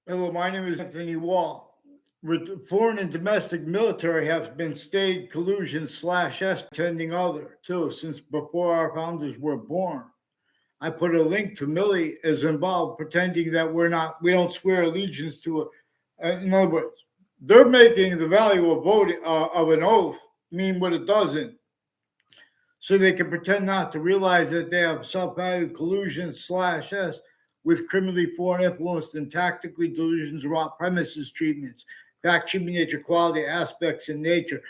Hello, my name is Anthony Wall. Foreign and domestic military have been state collusion slash S pretending other too since before our founders were born. I put a link to Millie is involved pretending that we don't swear allegiance to it. In other words, they're making the value of voting of an oath mean what it doesn't, so they can pretend not to realize that they have self-value collusion slash S with criminally foreign influenced and tactically delusions raw premises treatments, fact-sheeping nature, quality aspects in nature,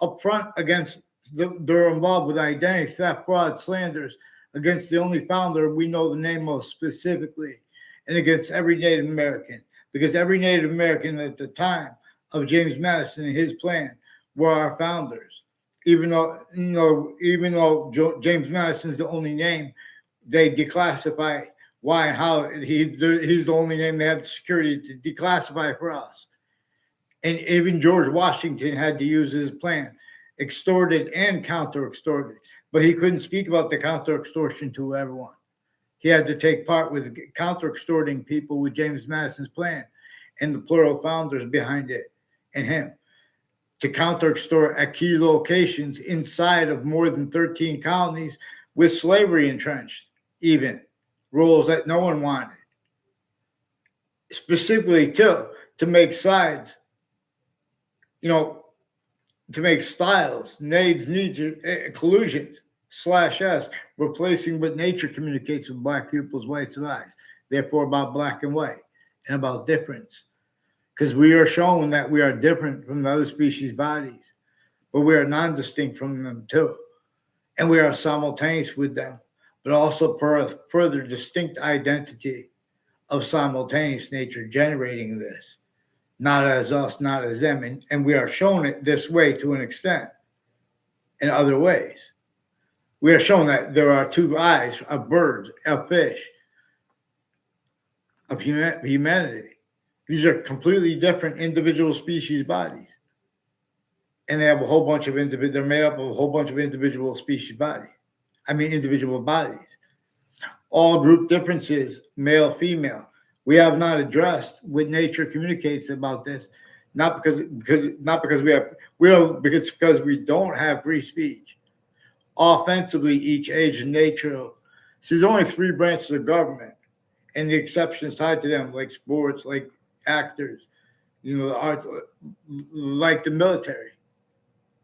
upfront against they're involved with identity theft, fraud, slanders against the only founder we know the name of specifically, and against every Native American, because every Native American at the time of James Madison and his plan were our founders. Even though James Madison's the only name, they declassify why and how he's the only name they have the security to declassify for us. And even George Washington had to use his plan, extorted and counter extorted, but he couldn't speak about the counter extortion to everyone. He had to take part with counter extorting people with James Madison's plan and the plural founders behind it and him to counter extort at key locations inside of more than 13 colonies with slavery entrenched, even rules that no one wanted. Specifically, to make sides, to make styles, needs, collusions, slash S, replacing what nature communicates with black pupils, whites of eyes, therefore about black and white, and about difference. Because we are shown that we are different from the other species' bodies, but we are non-distinct from them too. And we are simultaneous with them, but also further distinct identity of simultaneous nature generating this, not as us, not as them. And we are shown it this way to an extent in other ways. We are shown that there are two eyes of birds, of fish, of humanity. These are completely different individual species bodies. And they have a whole bunch of they're made up of a whole bunch of individual species bodies. Individual bodies. All group differences, male, female. We have not addressed what nature communicates about this. Not because we don't have free speech. Offensively, each age and nature. See, there's only three branches of government, and the exceptions tied to them, like sports, like actors, art, like the military.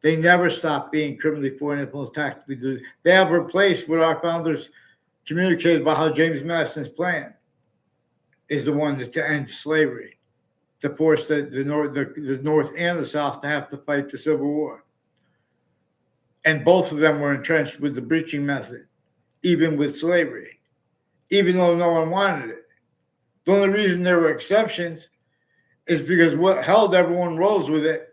They never stop being criminally foreign influenced, tactically. They have replaced what our founders communicated about how James Madison's plan is the one to end slavery, to force the North and the South to have to fight the Civil War. And both of them were entrenched with the breaching method, even with slavery, even though no one wanted it. The only reason there were exceptions is because what held everyone rolls with it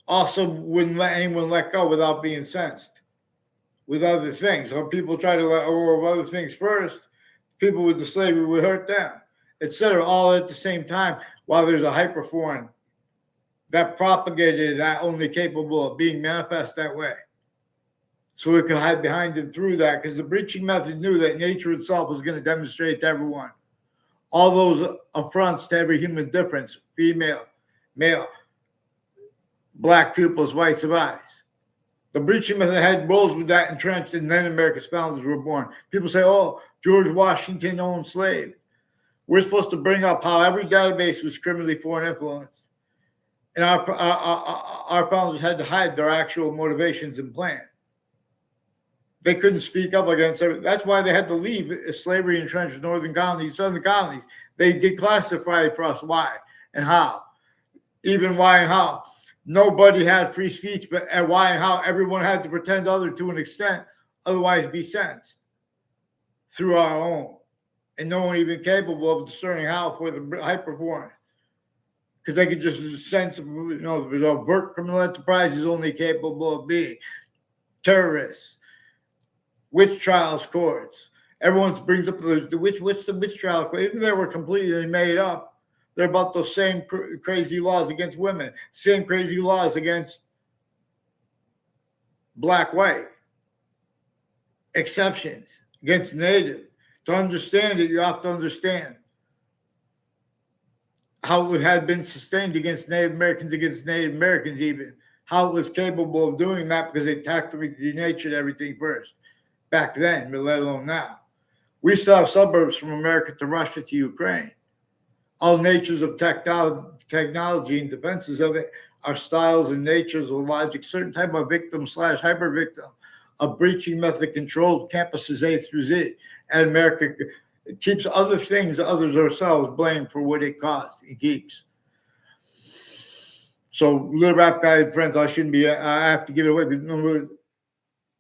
also wouldn't let anyone let go without being censed with other things. So people try to let go of other things first, people with the slavery would hurt them, etc. All at the same time, while there's a hyperforeign that propagated that only capable of being manifest that way. So we could hide behind it through that, because the breaching method knew that nature itself was going to demonstrate to everyone all those affronts to every human difference, female, male, black pupils, whites of eyes. The breaching method had roles with that entrenched, and then America's founders were born. People say, oh, George Washington owned slaves. We're supposed to bring up how every database was criminally foreign influenced. And our founders had to hide their actual motivations and plan. They couldn't speak up against everything. That's why they had to leave slavery entrenched northern colonies, southern colonies. They declassified for us why and how. Even why and how. Nobody had free speech, but at why and how everyone had to pretend other to an extent, otherwise be sentenced through our own. And no one even capable of discerning how for the hyperforeign. Because they could just sense, overt criminal enterprise is only capable of being terrorists. Witch trials courts. Everyone brings up the witch trial court. Even they were completely made up. They're about those same crazy laws against women, same crazy laws against black, white, exceptions against native. To understand it, you have to understand how it had been sustained against Native Americans, even how it was capable of doing that because they tactically denatured everything first back then, but let alone now. We still have suburbs from America to Russia to Ukraine. All natures of technology and defenses of it are styles and natures of logic, certain type of victim slash hyper victim, a breaching method controlled campuses A through Z. And America keeps other things, others ourselves, blamed for what it caused. It keeps. So, little rap guy friends, I have to give it away.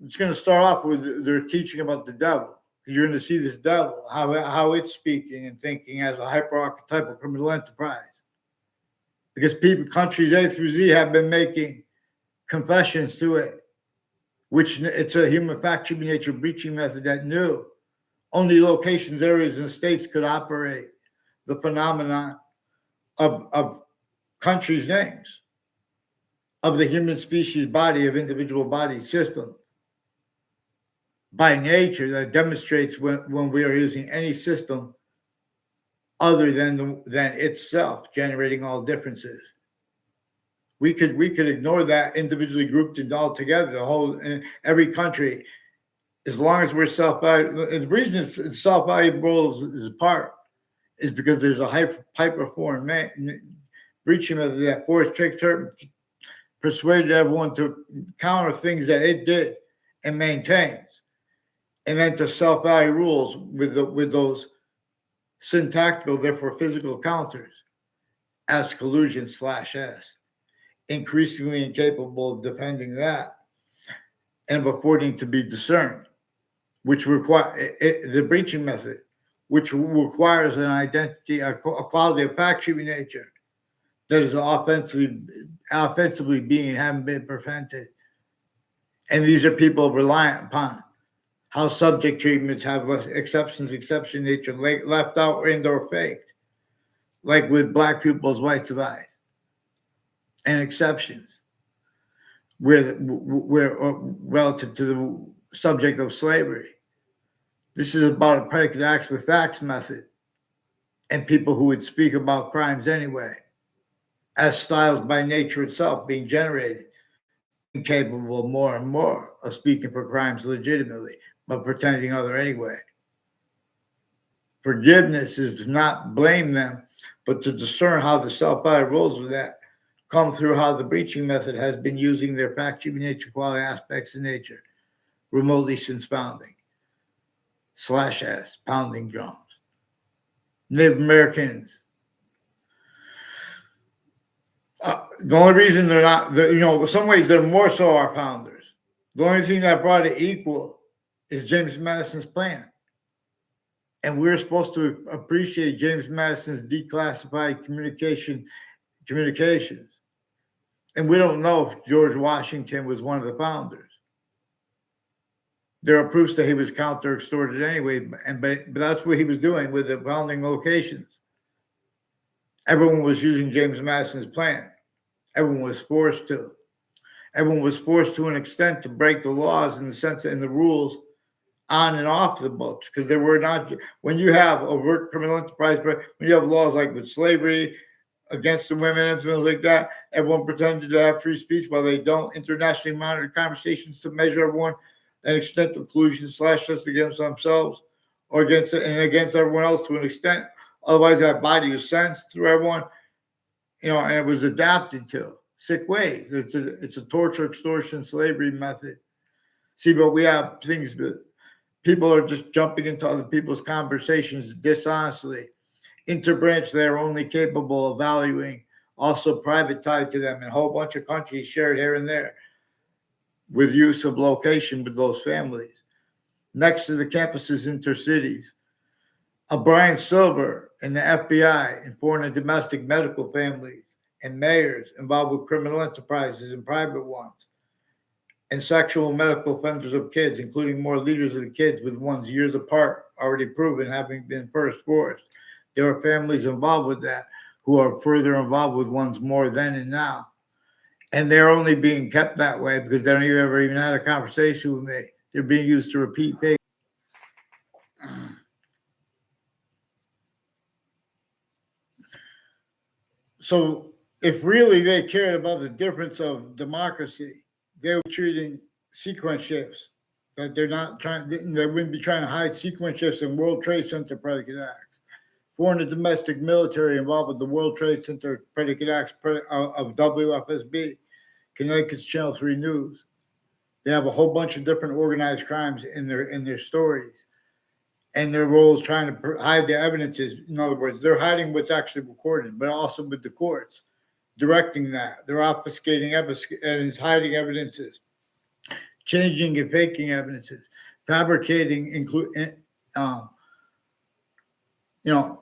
It's going to start off with their teaching about the devil. You're going to see this devil, how it's speaking and thinking as a hyper-archetypal criminal enterprise. Because countries A through Z have been making confessions to it, which it's a human factory nature breaching method that knew only locations, areas, and states could operate the phenomenon of countries' names, of the human species body, of individual body system. By nature, that demonstrates when we are using any system other than itself, generating all differences. We could ignore that individually grouped and all together. The whole every country, as long as we're self-valuable. The reason it's self-valuable is part is because there's a hyper-foreign breaching method that forced, tricked, persuaded everyone to counter things that it did and maintains. And then to self-value rules with those syntactical, therefore physical counters as collusion /S, increasingly incapable of defending that and of affording to be discerned, which require the breaching method, which requires an identity, a quality of factory nature that is offensively being and haven't been prevented. And these are people reliant upon how subject treatments have less exception nature, left out and or faked, like with black pupils, whites of eyes, and exceptions, where relative to the subject of slavery. This is about a predicate acts with facts method, and people who would speak about crimes anyway, as styles by nature itself being generated, incapable more and more of speaking for crimes legitimately, but pretending other anyway. Forgiveness is to not blame them, but to discern how the self-value rules with that come through how the breaching method has been using their factory nature quality aspects of nature remotely since founding. /S, pounding drums. Native Americans. The only reason they're not, in some ways, they're more so our founders. The only thing that brought it equal is James Madison's plan. And we're supposed to appreciate James Madison's declassified communications. And we don't know if George Washington was one of the founders. There are proofs that he was counter-extorted anyway, but that's what he was doing with the founding locations. Everyone was using James Madison's plan. Everyone was forced to. Everyone was forced to an extent to break the laws in the sense and the rules on and off the books, because there were not, when you have overt criminal enterprise, when you have laws like with slavery against the women and things like that, everyone pretended to have free speech while they don't. Internationally monitored conversations to measure everyone an extent of collusion /us against themselves or against everyone else to an extent. Otherwise, that body was sensed through everyone, and it was adapted to sick ways. It's a torture, extortion, slavery method. See, but we have things that people are just jumping into other people's conversations dishonestly. Interbranch, they're only capable of valuing, also private tied to them, and a whole bunch of countries shared here and there with use of location with those families. Next to the campuses, intercities. Brian Silver and the FBI and foreign and domestic medical families and mayors involved with criminal enterprises and private ones, and sexual and medical offenders of kids, including more leaders of the kids with ones years apart, already proven having been first forced. There are families involved with that who are further involved with ones more then and now. And they're only being kept that way because they don't ever even had a conversation with me. They're being used to repeat things. So if really they cared about the difference of democracy, they were treating sequence shifts. That they're not trying, they wouldn't be trying to hide sequence shifts in World Trade Center predicate acts. Foreign and domestic military involved with the World Trade Center predicate acts of WFSB, Connecticut's Channel 3 News. They have a whole bunch of different organized crimes in their stories, and their role is trying to hide the evidences. In other words, they're hiding what's actually recorded, but also with the courts directing that. They're obfuscating evidence, hiding evidences, changing and faking evidences, fabricating, you know,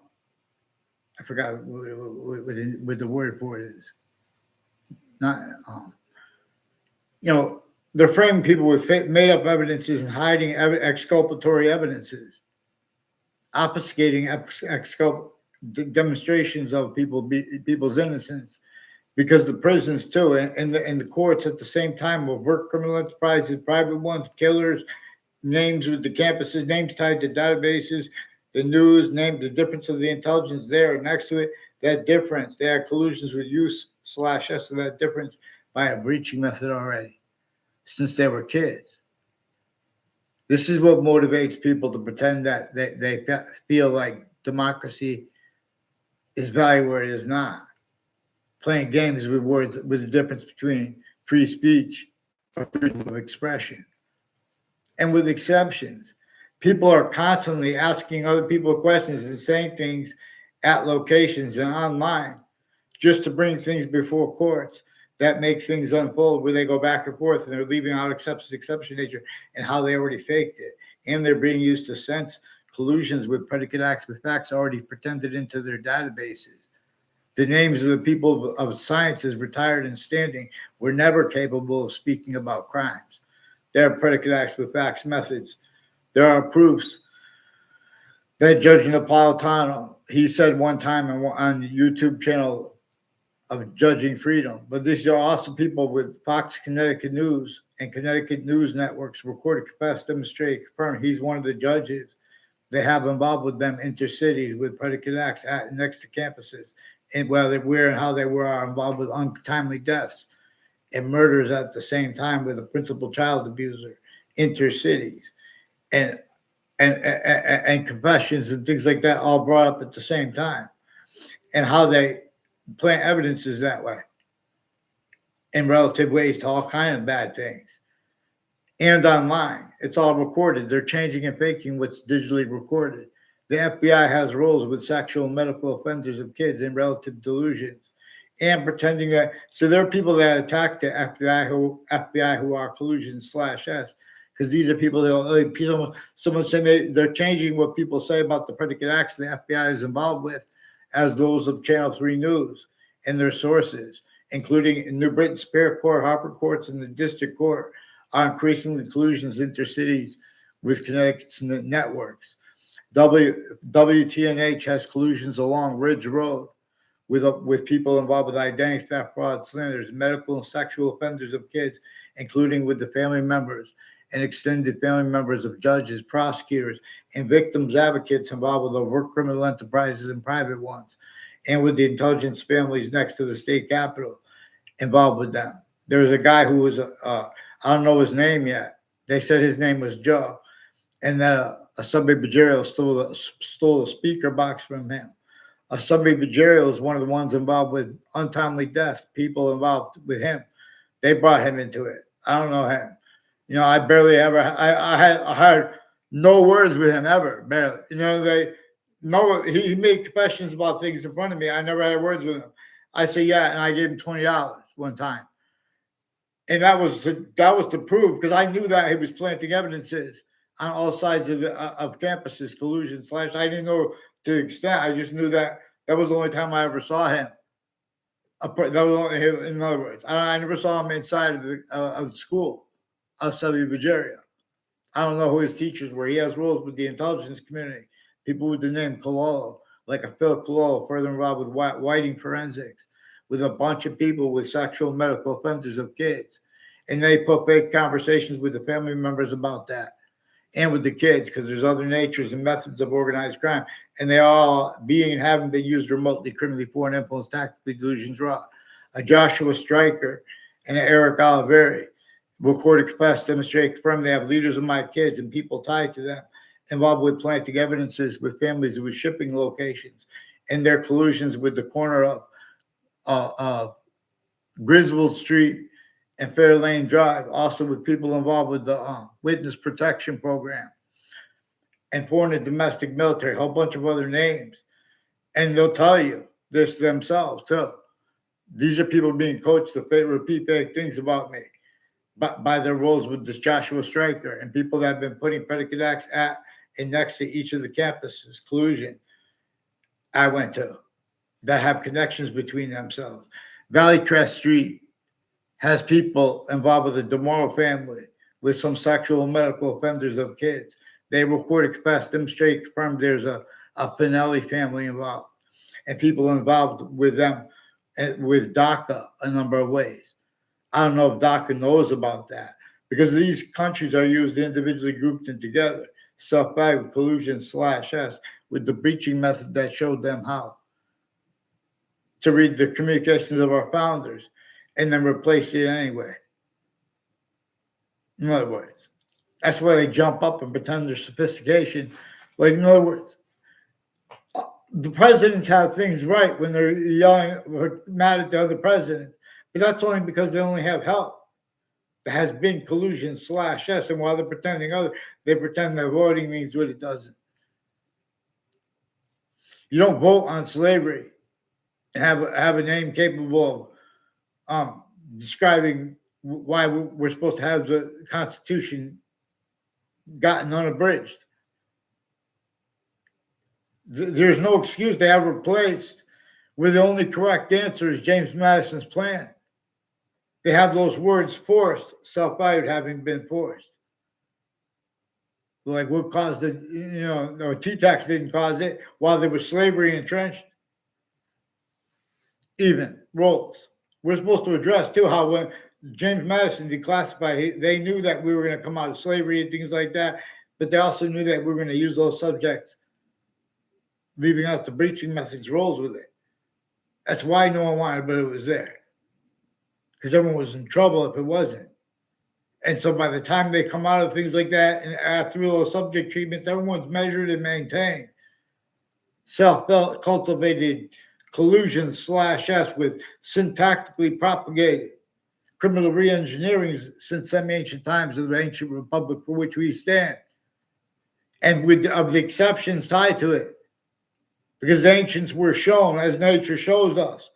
I forgot what the word for it is. Not, they're framing people with made up evidences and hiding exculpatory evidences, obfuscating demonstrations of people's innocence. Because the prisons too, and the courts at the same time will work criminal enterprises, private ones, killers, names with the campuses, names tied to databases, the news, name the difference of the intelligence there next to it. That difference, they had collusions with /S of that difference by a breaching method already, since they were kids. This is what motivates people to pretend that they feel like democracy is value where it is not. Playing games with words with the difference between free speech or freedom of expression. And with exceptions, people are constantly asking other people questions and saying things at locations and online just to bring things before courts that make things unfold where they go back and forth and they're leaving out exception nature and how they already faked it. And they're being used to sense collusions with predicate acts with facts already pretended into their databases. The names of the people of sciences retired and standing were never capable of speaking about crimes. There are predicate acts with facts methods. There are proofs that Judge Napolitano, he said one time on the YouTube channel of Judging Freedom. But these are also people with Fox Connecticut News and Connecticut News Networks recorded capacity demonstrate confirm he's one of the judges. They have involved with them intercities with predicate acts next to campuses. And where and how they were involved with untimely deaths and murders at the same time with a principal child abuser, intercities, and confessions and things like that all brought up at the same time, and how they plant evidences that way in relative ways to all kinds of bad things. And online, it's all recorded. They're changing and faking what's digitally recorded. The FBI has roles with sexual and medical offenders of kids in relative delusions and pretending that. So there are people that attack the FBI who are collusion /S because these are people that someone saying they're changing what people say about the predicate acts the FBI is involved with as those of Channel 3 News and their sources, including New Britain Superior Court, Harper Courts, and the District Court, are increasing the collusions intercities with Connecticut's networks. WTNH has collusions along Ridge Road with people involved with identity theft, fraud, slanders, medical and sexual offenders of kids, including with the family members and extended family members of judges, prosecutors, and victims advocates involved with overt criminal enterprises and private ones, and with the intelligence families next to the state capitol involved with them. There was a guy who was, I don't know his name yet. They said his name was Joe, and that a Subway Bajerio stole a speaker box from him. A Subway Bajerio is one of the ones involved with untimely death, people involved with him. They brought him into it. I don't know him. I barely ever, I had no words with him ever, barely. He made confessions about things in front of me. I never had words with him. I say, yeah, and I gave him $20 one time. And that was to prove, because I knew that he was planting evidences on all sides of campuses, collusion / I didn't know to the extent. I just knew that was the only time I ever saw him. That was only him, in other words. I never saw him inside of the school of Subway Bajerio. I don't know who his teachers were. He has roles with the intelligence community, people with the name Cololo, like a Phil Cololo, further involved with whiting forensics, with a bunch of people with sexual medical offenders of kids. And they put fake conversations with the family members about that. and with the kids, because there's other natures and methods of organized crime, and they all being and having been used remotely, criminally, foreign influence, tactically, delusions, raw. A Joshua Stryker and an Eric Oliveri recorded capacity demonstrate confirm they have leaders of my kids and people tied to them involved with planting evidences with families with shipping locations and their collusions with the corner of Griswold Street and Fair Lane Drive, also with people involved with the witness protection program and foreign and domestic military, a whole bunch of other names. And they'll tell you this themselves too. These are people being coached to repeat fake things about me by their roles with this Joshua Stryker and people that have been putting predicate acts at and next to each of the campuses, collusion I went to, that have connections between themselves. Valley Crest Street has people involved with the DeMoro family with some sexual and medical offenders of kids. They recorded capacity demonstrate confirmed there's a Finelli family involved and people involved with them with DACA a number of ways. I don't know if DACA knows about that because these countries are used individually, grouped and together. Self-value, collusion /S with the breaching method that showed them how to read the communications of our founders and then replace it anyway. In other words, that's why they jump up and pretend there's sophistication. Like, in other words, the presidents have things right when they're yelling or mad at the other president, but that's only because they only have help. There has been collusion /S, and while they're pretending other, they pretend that voting means what it doesn't. You don't vote on slavery and have a name capable of describing why we're supposed to have the Constitution gotten unabridged. There's no excuse they have replaced where the only correct answer is James Madison's plan. They have those words forced, self-valued having been forced. Like what caused it, no, T-tax didn't cause it while there was slavery entrenched. Even roles. We're supposed to address too how when James Madison declassified, they knew that we were going to come out of slavery and things like that, but they also knew that we were going to use those subjects, leaving out the breaching methods roles with it. That's why no one wanted, but it was there. Because everyone was in trouble if it wasn't. And so by the time they come out of things like that and after those subject treatments, everyone's measured and maintained. Self-cultivated collusion /S with syntactically propagated criminal re-engineering since semi-ancient times of the ancient republic for which we stand. And with of the exceptions tied to it. Because the ancients were shown, as nature shows us,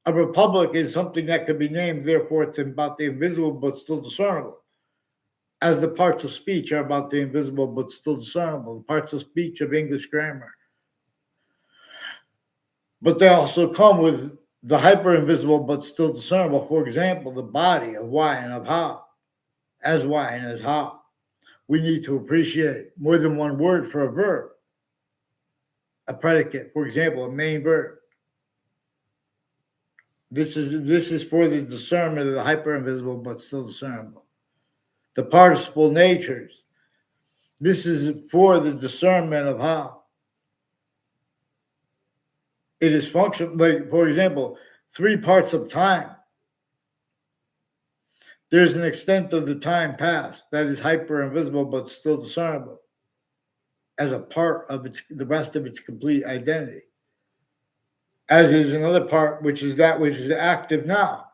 a republic is something that can be named, therefore it's about the invisible but still discernible. As the parts of speech are about the invisible but still discernible, the parts of speech of English grammar. But they also come with the hyper-invisible but still discernible. For example, the body of why and of how, as why and as how. We need to appreciate more than one word for a verb. A predicate, for example, a main verb. This is for the discernment of the hyper-invisible but still discernible. The participle natures. This is for the discernment of how. It is function, like, for example, 3 parts of time. There's an extent of the time past that is hyper-invisible but still discernible as a part of the rest of its complete identity. As is another part, which is that which is active now.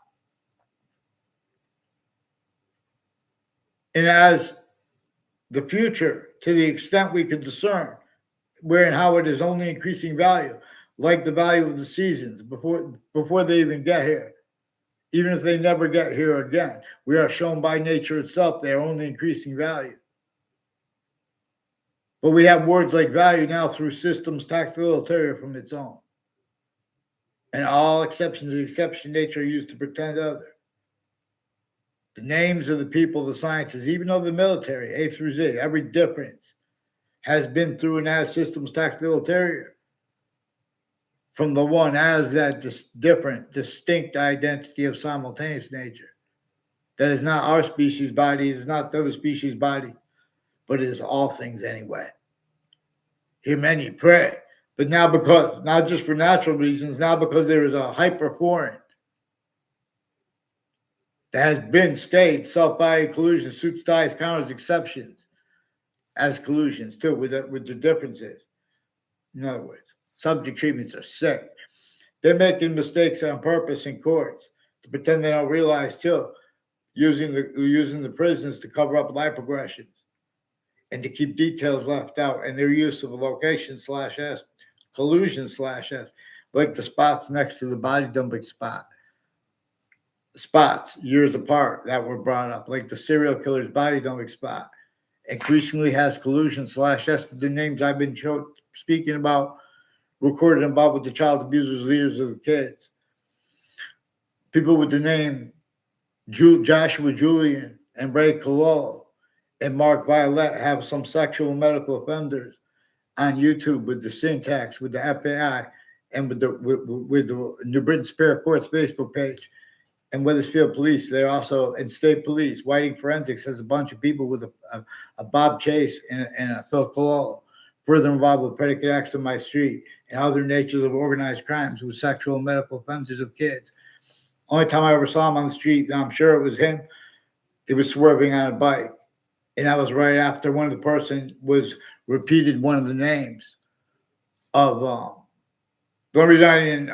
And as the future, to the extent we can discern, where and how it is only increasing value, like the value of the seasons before they even get here. Even if they never get here again, we are shown by nature itself they are only increasing value. But we have words like value now through systems tactical ulterior from its own. And all exceptions of exception nature are used to pretend other. The names of the people, the sciences, even of the military, A through Z, every difference has been through and as systems tactical ulterior from the one as that different, distinct identity of simultaneous nature. That is not our species body, is not the other species body. but it is all things anyway. Hear many pray. But now, because not just for natural reasons, now because there is a hyper foreign that has been stayed, self-body collusion, suits, ties, counters, exceptions as collusions too, with the differences. In other words, subject treatments are sick. They're making mistakes on purpose in courts to pretend they don't realize too, using the prisons to cover up life progressions and to keep details left out, and their use of a location /s, collusion /s, like the spots next to the body dumping spots years apart that were brought up, like the serial killer's body dumping spot, increasingly has collusion /s, the names I've been speaking about, recorded involved with the child abusers, leaders of the kids. People with the name Joshua Julian and Ray Colol and Mark Violet have some sexual medical offenders on YouTube with the syntax, with the FBI, and with the New Britain Superior Court's Facebook page. And Wethersfield Police, they're also in state police. Whiting Forensics has a bunch of people with a Bob Chase and a Phil Colol, further involved with predicate acts on my street and other natures of organized crimes with sexual and medical offenders of kids. Only time I ever saw him on the street, and I'm sure it was him, he was swerving on a bike. And that was right after one of the person was repeated one of the names of the only reason I didn't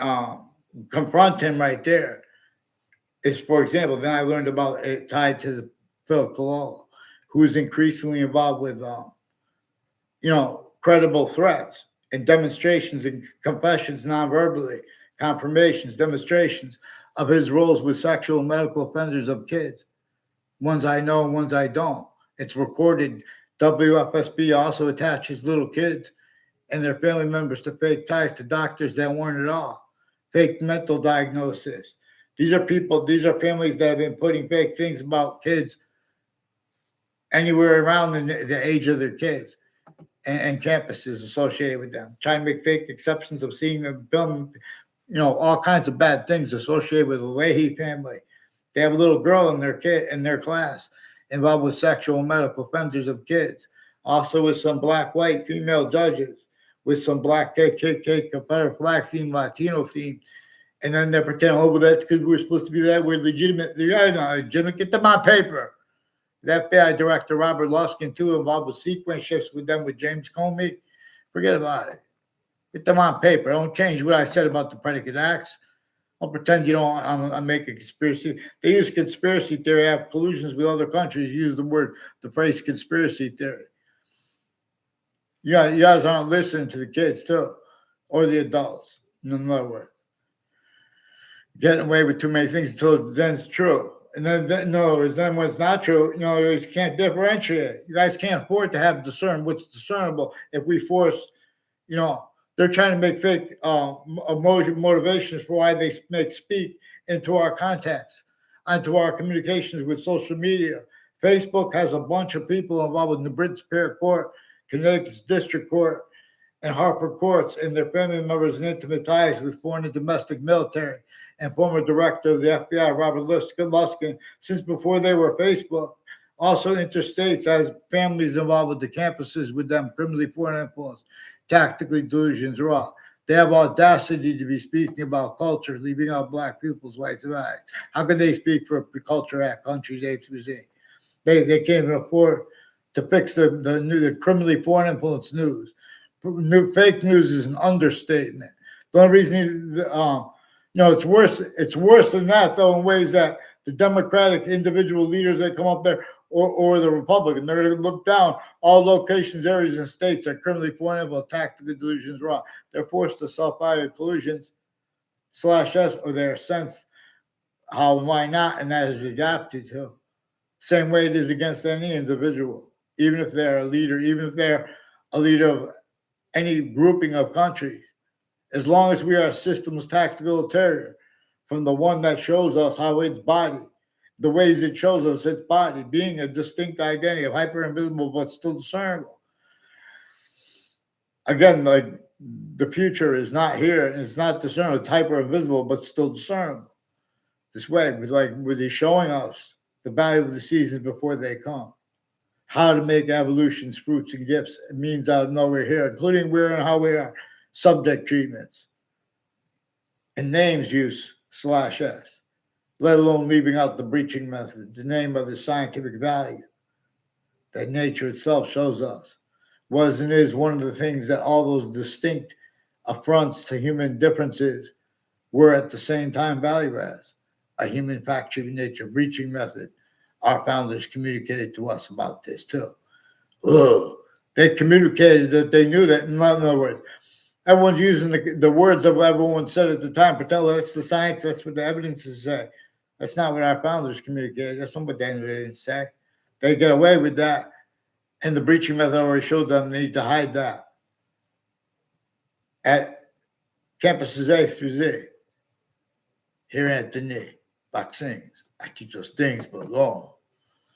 confront him right there is, for example, then I learned about it tied to the Phil Colol, who is increasingly involved with credible threats and demonstrations and confessions non-verbally, confirmations, demonstrations of his roles with sexual and medical offenders of kids. Ones I know and ones I don't. It's recorded. WFSB also attaches little kids and their family members to fake ties to doctors that weren't at all. Fake mental diagnosis. These are families that have been putting fake things about kids anywhere around the age of their kids and campuses associated with them. Trying to make fake exceptions of seeing them film, all kinds of bad things associated with the Leahy family. They have a little girl in their class involved with sexual and medical offenders of kids. Also with some black, white female judges, with some black KKK, Confederate flag theme, Latino theme. And then they're pretending, well, that's because we're supposed to be that. We're legitimate. They're not legitimate. Get them on paper. The FBI director, Robert Luskin, too, involved with sequence shifts with them with James Comey. Forget about it. Get them on paper. Don't change what I said about the predicate acts. Don't pretend you don't. I'm making conspiracy. They use conspiracy theory. Have collusions with other countries. Use the phrase conspiracy theory. Yeah, you guys aren't listening to the kids too, or the adults. In other words, getting away with too many things until then it's true. And then when it's not true, you can't differentiate. You guys can't afford to have discern what's discernible if we force, they're trying to make fake motivations for why they speak into our contacts, into our communications with social media. Facebook has a bunch of people involved with New Britain Superior Court, Connecticut's District Court, and Hartford courts, and their family members and intimate ties with foreign and domestic military. And former director of the FBI, Robert Luskin, since before they were Facebook, also interstates as families involved with the campuses with them, criminally foreign influence, tactically delusions raw. They have audacity to be speaking about culture, leaving out black people's rights and rights. How can they speak for a Culture Act, countries A through Z? They can't even afford to fix the criminally foreign influence news. Fake news is an understatement. The only reason it's worse. It's worse than that, though, in ways that the Democratic individual leaders that come up there, or the Republican, they're going to look down all locations, areas, and states are criminally foreign, tactical delusions raw. They're forced to self-value collusions /s, or they're sensed how, why not, and that is adapted to. Same way it is against any individual, even if they're a leader, of any grouping of countries. As long as we are a systems tactical terror from the one that shows us how its body, the ways it shows us its body, being a distinct identity of hyper invisible but still discernible. Again, like the future is not here and it's not discernible, it's hyper invisible but still discernible. This way, with he's showing us the value of the seasons before they come. how to make evolution's fruits and gifts and means out of nowhere here, including where and how we are, subject treatments, and names use /s, let alone leaving out the breaching method, the name of the scientific value that nature itself shows us. Was and is one of the things that all those distinct affronts to human differences were at the same time value as a human fact treating nature breaching method. Our founders communicated to us about this too. Ugh. They communicated that they knew that. In other words, everyone's using the words of what everyone said at the time. Pretend that's the science. That's what the evidences say. That's not what our founders communicated. That's not what they didn't say. They get away with that. And the breaching method already showed them they need to hide that. At campuses A through Z, here at the knee, vaccines. I teach us things, but long.